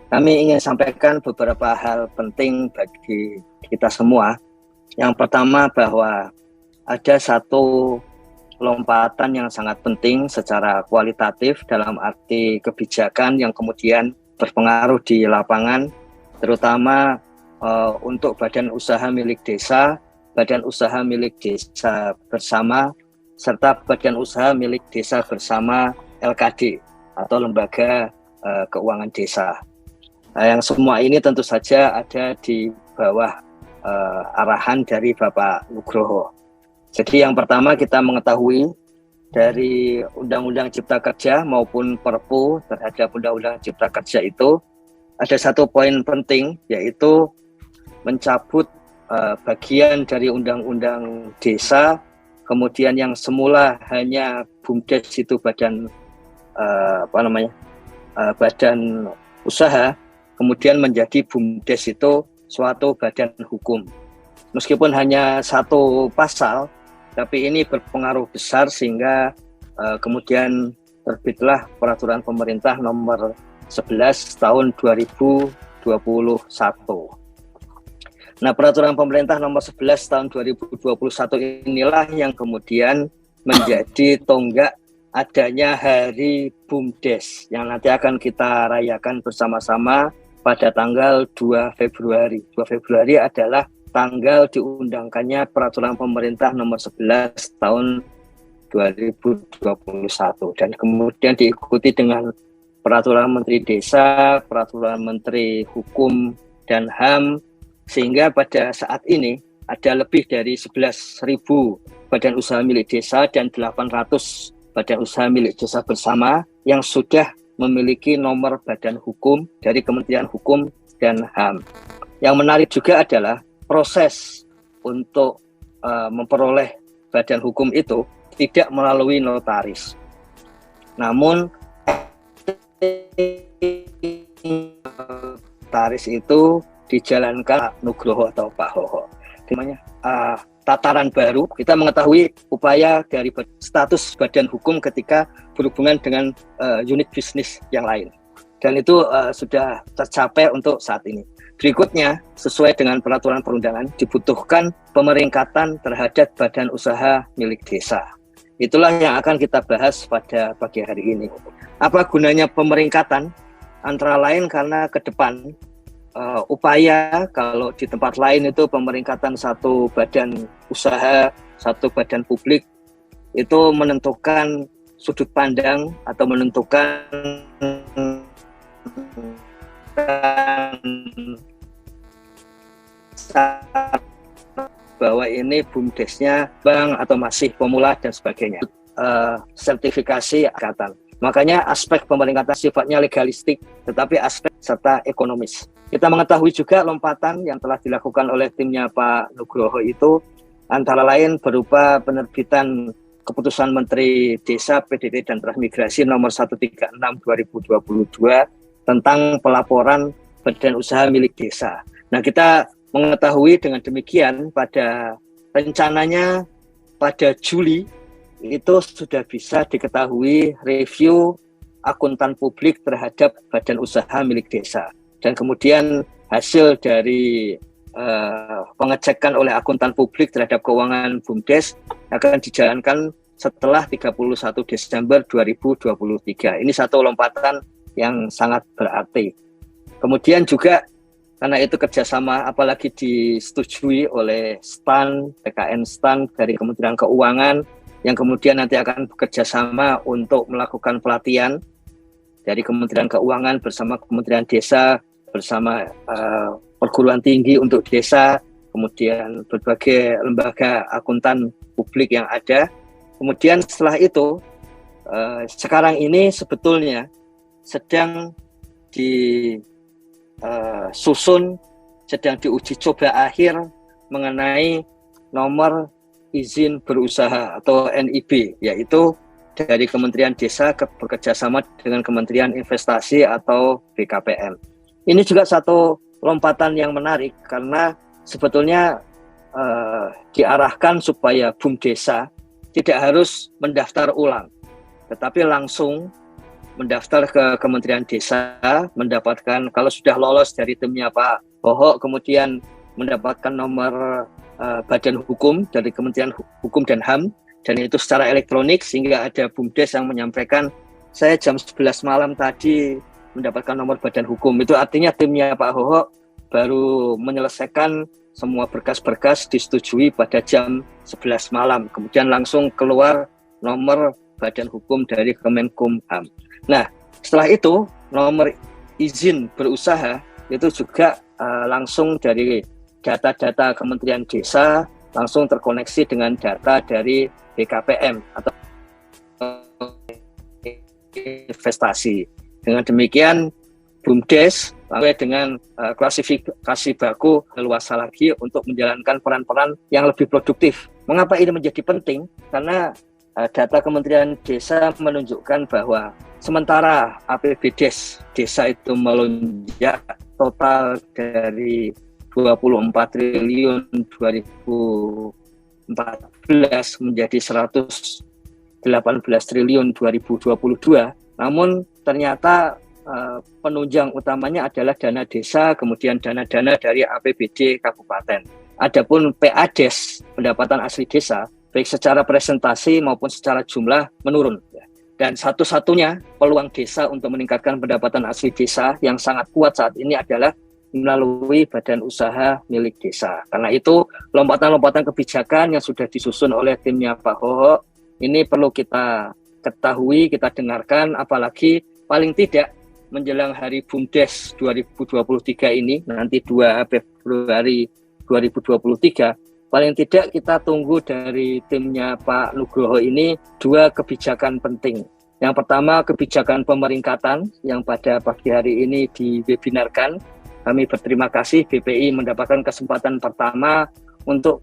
Kami ingin sampaikan beberapa hal penting bagi kita semua. Yang pertama bahwa ada satu lompatan yang sangat penting secara kualitatif dalam arti kebijakan yang kemudian berpengaruh di lapangan, terutama untuk badan usaha milik desa, badan usaha milik desa bersama, serta badan usaha milik desa bersama LKD atau Lembaga Keuangan Desa. Yang semua ini tentu saja ada di bawah arahan dari Bapak Nugroho. Jadi yang pertama kita mengetahui dari Undang-Undang Cipta Kerja maupun Perpu terhadap Undang-Undang Cipta Kerja itu ada satu poin penting, yaitu mencabut bagian dari Undang-Undang Desa, kemudian yang semula hanya BUMDes itu badan badan usaha, kemudian menjadi BUMDes itu suatu badan hukum. Meskipun hanya satu pasal, tapi ini berpengaruh besar sehingga kemudian terbitlah Peraturan Pemerintah Nomor 11 Tahun 2021. Nah, Peraturan Pemerintah Nomor 11 Tahun 2021 inilah yang kemudian menjadi tonggak adanya Hari BUMDes yang nanti akan kita rayakan bersama-sama pada tanggal 2 Februari. 2 Februari adalah tanggal diundangkannya Peraturan Pemerintah Nomor 11 Tahun 2021 dan kemudian diikuti dengan Peraturan Menteri Desa, Peraturan Menteri Hukum dan HAM, sehingga pada saat ini ada lebih dari 11.000 badan usaha milik desa dan 800 badan usaha milik desa bersama yang sudah memiliki nomor badan hukum dari Kementerian Hukum dan HAM. Yang menarik juga adalah proses untuk memperoleh badan hukum itu tidak melalui notaris. Namun notaris itu dijalankan Nugroho atau Pak Hoho. Namanya tataran baru, kita mengetahui upaya dari status badan hukum ketika berhubungan dengan unit bisnis yang lain. Dan itu sudah tercapai untuk saat ini. Berikutnya, sesuai dengan peraturan perundangan, dibutuhkan pemeringkatan terhadap badan usaha milik desa. Itulah yang akan kita bahas pada pagi hari ini. Apa gunanya pemeringkatan? Antara lain karena ke depan upaya kalau di tempat lain itu pemeringkatan satu badan usaha, satu badan publik itu menentukan sudut pandang atau menentukan bahwa ini BUMDesnya bank atau masih pemula dan sebagainya. Sertifikasi angkatan. Makanya aspek pemeringkatan sifatnya legalistik, tetapi aspek serta ekonomis. Kita mengetahui juga lompatan yang telah dilakukan oleh timnya Pak Nugroho itu antara lain berupa penerbitan Keputusan Menteri Desa, PDT dan Transmigrasi Nomor 136 2022 tentang pelaporan badan usaha milik desa. Nah, kita mengetahui dengan demikian pada rencananya pada Juli itu sudah bisa diketahui review akuntan publik terhadap badan usaha milik desa. Dan kemudian hasil dari pengecekan oleh akuntan publik terhadap keuangan BUMDes akan dijalankan setelah 31 Desember 2023. Ini satu lompatan yang sangat berarti. Kemudian juga karena itu kerjasama apalagi disetujui oleh STAN, PKN STAN dari Kementerian Keuangan yang kemudian nanti akan bekerjasama untuk melakukan pelatihan dari Kementerian Keuangan bersama Kementerian Desa, bersama perguruan tinggi untuk desa, kemudian berbagai lembaga akuntan publik yang ada. Kemudian setelah itu, sekarang ini sebetulnya sedang disusun, sedang diuji coba akhir mengenai nomor izin berusaha atau NIB, yaitu dari Kementerian Desa bekerjasama dengan Kementerian Investasi atau BKPM. Ini juga satu lompatan yang menarik karena sebetulnya diarahkan supaya BUMDesa tidak harus mendaftar ulang, tetapi langsung mendaftar ke Kementerian Desa, mendapatkan kalau sudah lolos dari timnya Pak Hoho, kemudian mendapatkan nomor badan hukum dari Kementerian Hukum dan HAM, dan itu secara elektronik, sehingga ada BUMDes yang menyampaikan saya jam 11 malam tadi mendapatkan nomor badan hukum. Itu artinya timnya Pak Hoho baru menyelesaikan semua berkas-berkas disetujui pada jam 11 malam. Kemudian langsung keluar nomor badan hukum dari Kemenkumham. Nah, setelah itu nomor izin berusaha itu juga langsung dari data-data Kementerian Desa langsung terkoneksi dengan data dari BKPM atau investasi. Dengan demikian BUMDes dengan klasifikasi baku leluasa lagi untuk menjalankan peran-peran yang lebih produktif. Mengapa ini menjadi penting? Karena data Kementerian Desa menunjukkan bahwa sementara APBDes desa itu melonjak total dari 24 triliun 2014 menjadi 118 triliun 2022. Namun ternyata penunjang utamanya adalah dana desa, kemudian dana-dana dari APBD kabupaten. Adapun PADes, pendapatan asli desa, baik secara presentasi maupun secara jumlah menurun. Dan satu-satunya peluang desa untuk meningkatkan pendapatan asli desa yang sangat kuat saat ini adalah melalui badan usaha milik desa. Karena itu lompatan-lompatan kebijakan yang sudah disusun oleh timnya Pak Hoho ini perlu kita ketahui, kita dengarkan, apalagi paling tidak menjelang hari BUMDes 2023 ini, nanti 2 Februari 2023, paling tidak kita tunggu dari timnya Pak Nugroho ini 2 kebijakan penting. Yang pertama, kebijakan pemeringkatan yang pada pagi hari ini diwebinarkan. Kami berterima kasih BPI mendapatkan kesempatan pertama untuk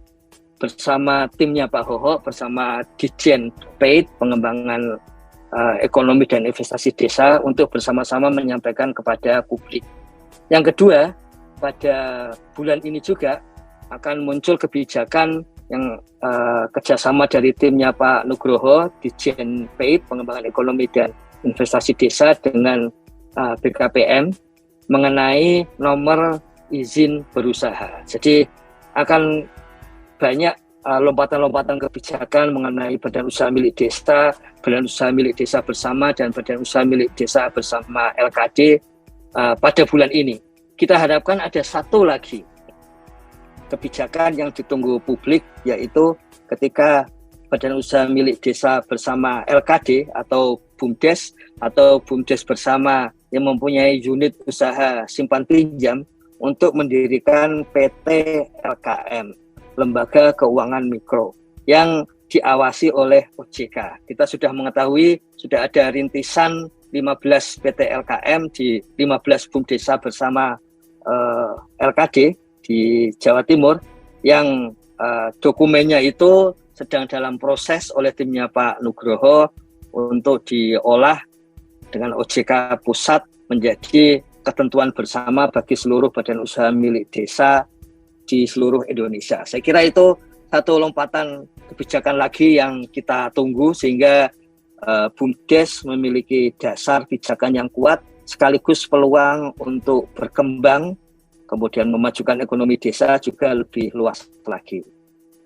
bersama timnya Pak Hoho, bersama Ditjen PAID, pengembangan ekonomi dan investasi desa, untuk bersama-sama menyampaikan kepada publik. Yang kedua, pada bulan ini juga akan muncul kebijakan yang kerjasama dari timnya Pak Nugroho, Ditjen PAID, pengembangan ekonomi dan investasi desa dengan BKPM mengenai nomor izin berusaha. Jadi akan banyak lompatan-lompatan kebijakan mengenai badan usaha milik desa, badan usaha milik desa bersama, dan badan usaha milik desa bersama LKD pada bulan ini. Kita harapkan ada satu lagi kebijakan yang ditunggu publik, yaitu ketika badan usaha milik desa bersama LKD atau BUMDes bersama yang mempunyai unit usaha simpan pinjam untuk mendirikan PT LKM, Lembaga Keuangan Mikro, yang diawasi oleh OJK. Kita sudah mengetahui sudah ada rintisan 15 PT LKM di 15 BUMDesa bersama LKD di Jawa Timur yang dokumennya itu sedang dalam proses oleh timnya Pak Nugroho untuk diolah dengan OJK pusat menjadi ketentuan bersama bagi seluruh badan usaha milik desa di seluruh Indonesia. Saya kira itu satu lompatan kebijakan lagi yang kita tunggu, sehingga BUMDes memiliki dasar pijakan yang kuat sekaligus peluang untuk berkembang, kemudian memajukan ekonomi desa juga lebih luas lagi.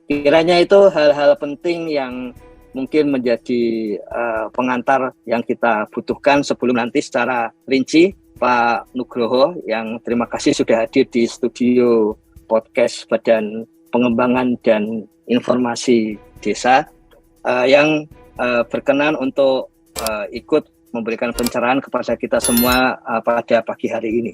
Kiranya itu hal-hal penting yang mungkin menjadi pengantar yang kita butuhkan sebelum nanti secara rinci Pak Nugroho, yang terima kasih sudah hadir di studio podcast Badan Pengembangan dan Informasi Desa, yang berkenan untuk ikut memberikan pencerahan kepada kita semua pada pagi hari ini.